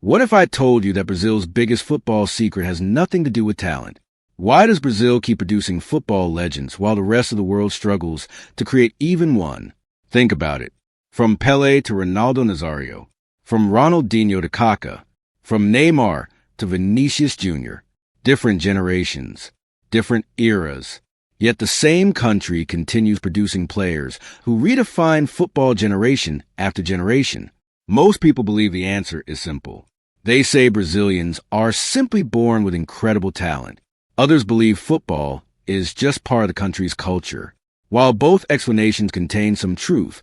What if I told you that Brazil's biggest football secret has nothing to do with talent? Why does Brazil keep producing football legends while the rest of the world struggles to create even one? Think about it. From Pelé to Ronaldo Nazário, from Ronaldinho to Kaká, from Neymar to Vinícius Júnior, different generations, different eras. Yet the same country continues producing players who redefine football generation after generation. Most people believe the answer is simple. They say Brazilians are simply born with incredible talent. Others believe football is just part of the country's culture. While both explanations contain some truth,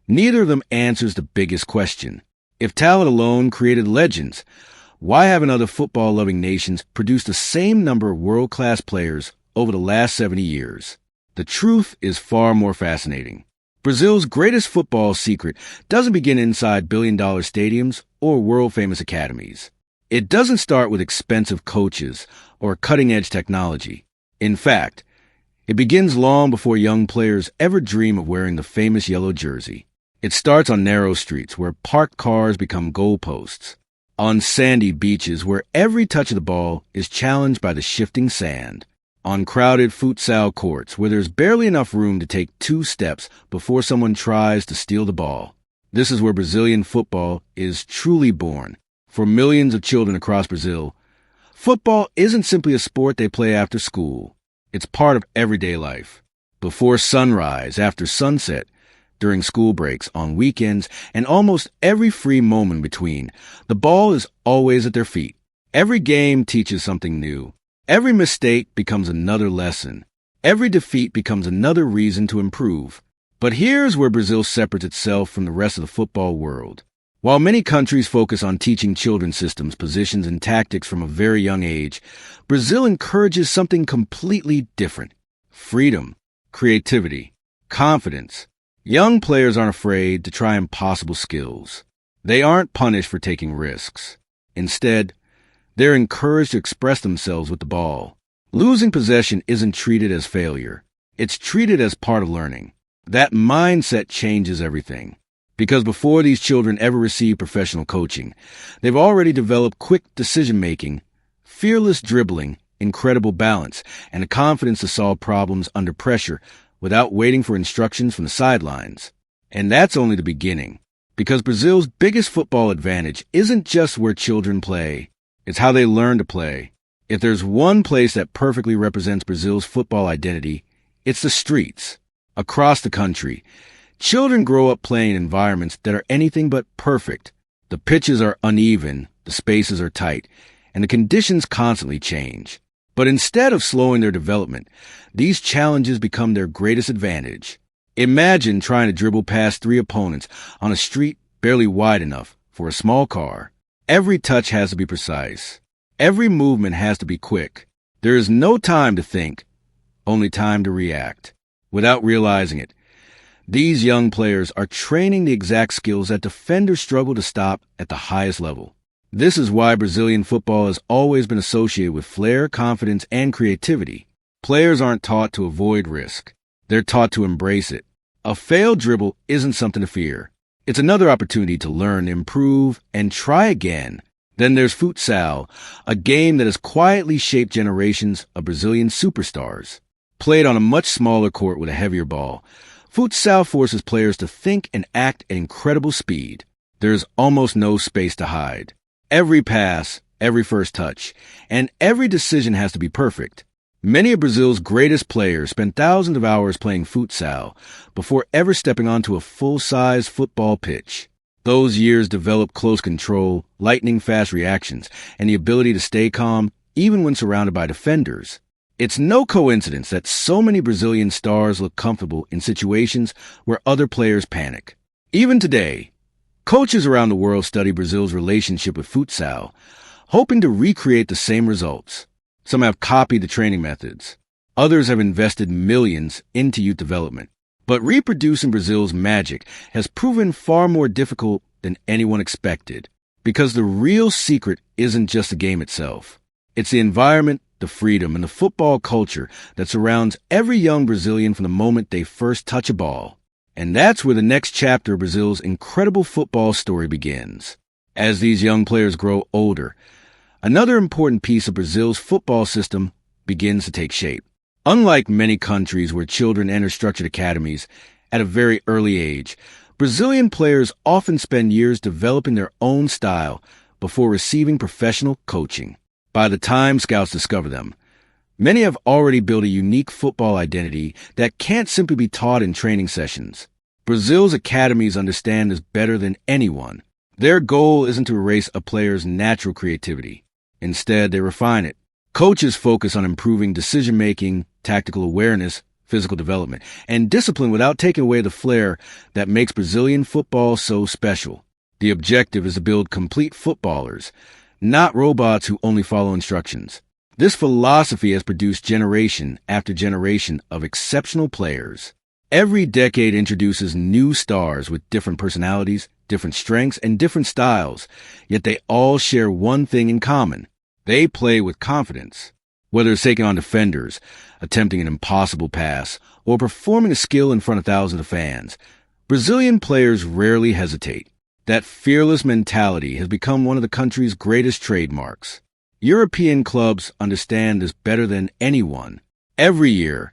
neither of them answers the biggest question. If talent alone created legends, why haven't other football-loving nations produced the same number of world-class players over the last 70 years? The truth is far more fascinating. Brazil's greatest football secret doesn't begin inside billion-dollar stadiums or world-famous academies. It doesn't start with expensive coaches or cutting-edge technology. In fact, it begins long before young players ever dream of wearing the famous yellow jersey. It starts on narrow streets where parked cars become goalposts, on sandy beaches where every touch of the ball is challenged by the shifting sand, on crowded futsal courts where there's barely enough room to take 2 steps before someone tries to steal the ball. This is where Brazilian football is truly born. For millions of children across Brazil, football isn't simply a sport they play after school. It's part of everyday life. Before sunrise, after sunset, during school breaks, on weekends, and almost every free moment between, the ball is always at their feet. Every game teaches something new. Every mistake becomes another lesson. Every defeat becomes another reason to improve. But here's where Brazil separates itself from the rest of the football world. While many countries focus on teaching children systems, positions, and tactics from a very young age, Brazil encourages something completely different: freedom, creativity, confidence. Young players aren't afraid to try impossible skills. They aren't punished for taking risks. Instead, they're encouraged to express themselves with the ball. Losing possession isn't treated as failure. It's treated as part of learning. That mindset changes everything. Because before these children ever receive professional coaching, they've already developed quick decision-making, fearless dribbling, incredible balance, and the confidence to solve problems under pressure without waiting for instructions from the sidelines. And that's only the beginning. Because Brazil's biggest football advantage isn't just where children play. It's how they learn to play. If there's one place that perfectly represents Brazil's football identity, it's the streets. Across the country, children grow up playing in environments that are anything but perfect. The pitches are uneven, the spaces are tight, and the conditions constantly change. But instead of slowing their development, these challenges become their greatest advantage. Imagine trying to dribble past 3 opponents on a street barely wide enough for a small car. Every touch has to be precise. Every movement has to be quick. There is no time to think, only time to react. Without realizing it, these young players are training the exact skills that defenders struggle to stop at the highest level. This is why Brazilian football has always been associated with flair, confidence, and creativity. Players aren't taught to avoid risk. They're taught to embrace it. A failed dribble isn't something to fear. It's another opportunity to learn, improve, and try again. Then there's futsal, a game that has quietly shaped generations of Brazilian superstars. Played on a much smaller court with a heavier ball, futsal forces players to think and act at incredible speed. There's almost no space to hide. Every pass, every first touch, and every decision has to be perfect. Many of Brazil's greatest players spend thousands of hours playing futsal before ever stepping onto a full-size football pitch. Those years develop close control, lightning-fast reactions, and the ability to stay calm even when surrounded by defenders. It's no coincidence that so many Brazilian stars look comfortable in situations where other players panic. Even today, coaches around the world study Brazil's relationship with futsal, hoping to recreate the same results. Some have copied the training methods. Others have invested millions into youth development. But reproducing Brazil's magic has proven far more difficult than anyone expected, because the real secret isn't just the game itself. It's the environment, the freedom, and the football culture that surrounds every young Brazilian from the moment they first touch a ball. And that's where the next chapter of Brazil's incredible football story begins. As these young players grow older, another important piece of Brazil's football system begins to take shape. Unlike many countries where children enter structured academies at a very early age, Brazilian players often spend years developing their own style before receiving professional coaching. By the time scouts discover them, many have already built a unique football identity that can't simply be taught in training sessions. Brazil's academies understand this better than anyone. Their goal isn't to erase a player's natural creativity. Instead, they refine it. Coaches focus on improving decision-making, tactical awareness, physical development, and discipline without taking away the flair that makes Brazilian football so special. The objective is to build complete footballers, not robots who only follow instructions. This philosophy has produced generation after generation of exceptional players. Every decade introduces new stars with different personalities, different strengths, and different styles, yet they all share one thing in common. They play with confidence. Whether it's taking on defenders, attempting an impossible pass, or performing a skill in front of thousands of fans, Brazilian players rarely hesitate. That fearless mentality has become one of the country's greatest trademarks. European clubs understand this better than anyone. Every year,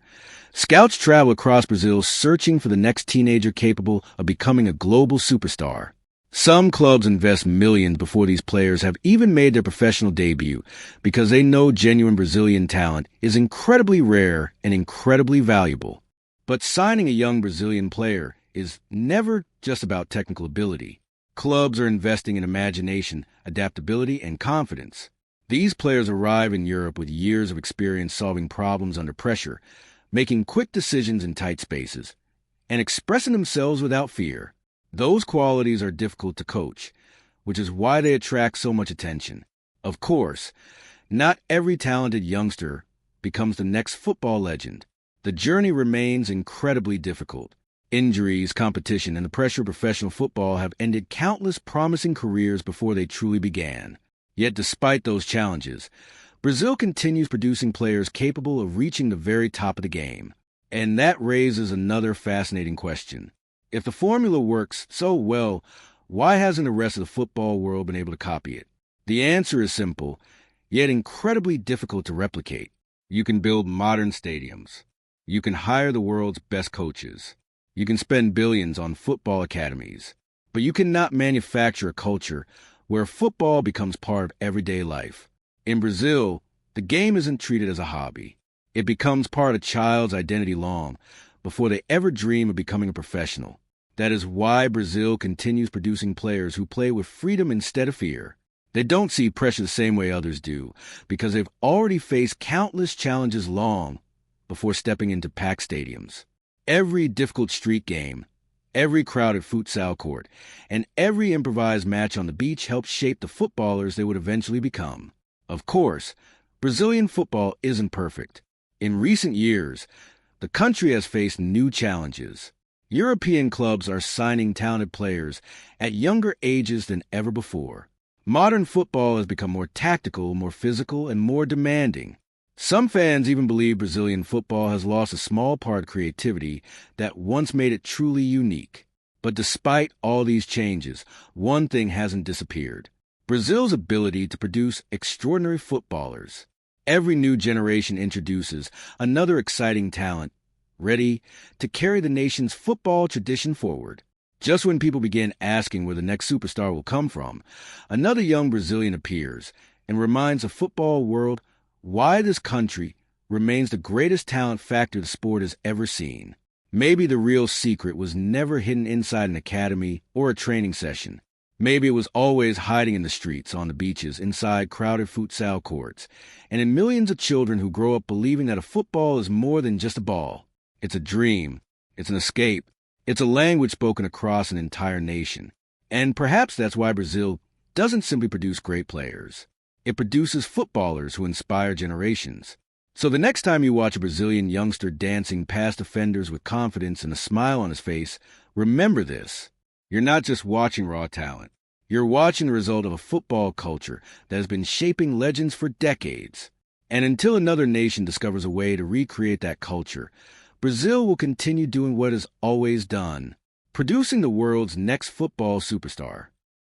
scouts travel across Brazil searching for the next teenager capable of becoming a global superstar. Some clubs invest millions before these players have even made their professional debut because they know genuine Brazilian talent is incredibly rare and incredibly valuable. But signing a young Brazilian player is never just about technical ability. Clubs are investing in imagination, adaptability, and confidence. These players arrive in Europe with years of experience solving problems under pressure, making quick decisions in tight spaces, and expressing themselves without fear. Those qualities are difficult to coach, which is why they attract so much attention. Of course, not every talented youngster becomes the next football legend. The journey remains incredibly difficult. Injuries, competition, and the pressure of professional football have ended countless promising careers before they truly began. Yet despite those challenges, Brazil continues producing players capable of reaching the very top of the game. And that raises another fascinating question. If the formula works so well, why hasn't the rest of the football world been able to copy it? The answer is simple, yet incredibly difficult to replicate. You can build modern stadiums. You can hire the world's best coaches. You can spend billions on football academies. But you cannot manufacture a culture where football becomes part of everyday life. In Brazil, the game isn't treated as a hobby. It becomes part of a child's identity long before they ever dream of becoming a professional. That is why Brazil continues producing players who play with freedom instead of fear. They don't see pressure the same way others do, because they've already faced countless challenges long before stepping into packed stadiums. Every difficult street game, every crowded futsal court, and every improvised match on the beach helps shape the footballers they would eventually become. Of course, Brazilian football isn't perfect. In recent years, the country has faced new challenges. European clubs are signing talented players at younger ages than ever before. Modern football has become more tactical, more physical, and more demanding. Some fans even believe Brazilian football has lost a small part of creativity that once made it truly unique. But despite all these changes, one thing hasn't disappeared: Brazil's ability to produce extraordinary footballers. Every new generation introduces another exciting talent, ready to carry the nation's football tradition forward. Just when people begin asking where the next superstar will come from, another young Brazilian appears and reminds the football world why this country remains the greatest talent factor the sport has ever seen. Maybe the real secret was never hidden inside an academy or a training session. Maybe it was always hiding in the streets, on the beaches, inside crowded futsal courts, and in millions of children who grow up believing that a football is more than just a ball. It's a dream. It's an escape. It's a language spoken across an entire nation. And perhaps that's why Brazil doesn't simply produce great players. It produces footballers who inspire generations. So the next time you watch a Brazilian youngster dancing past defenders with confidence and a smile on his face, remember this. You're not just watching raw talent. You're watching the result of a football culture that has been shaping legends for decades. And until another nation discovers a way to recreate that culture, Brazil will continue doing what it's always done, producing the world's next football superstar.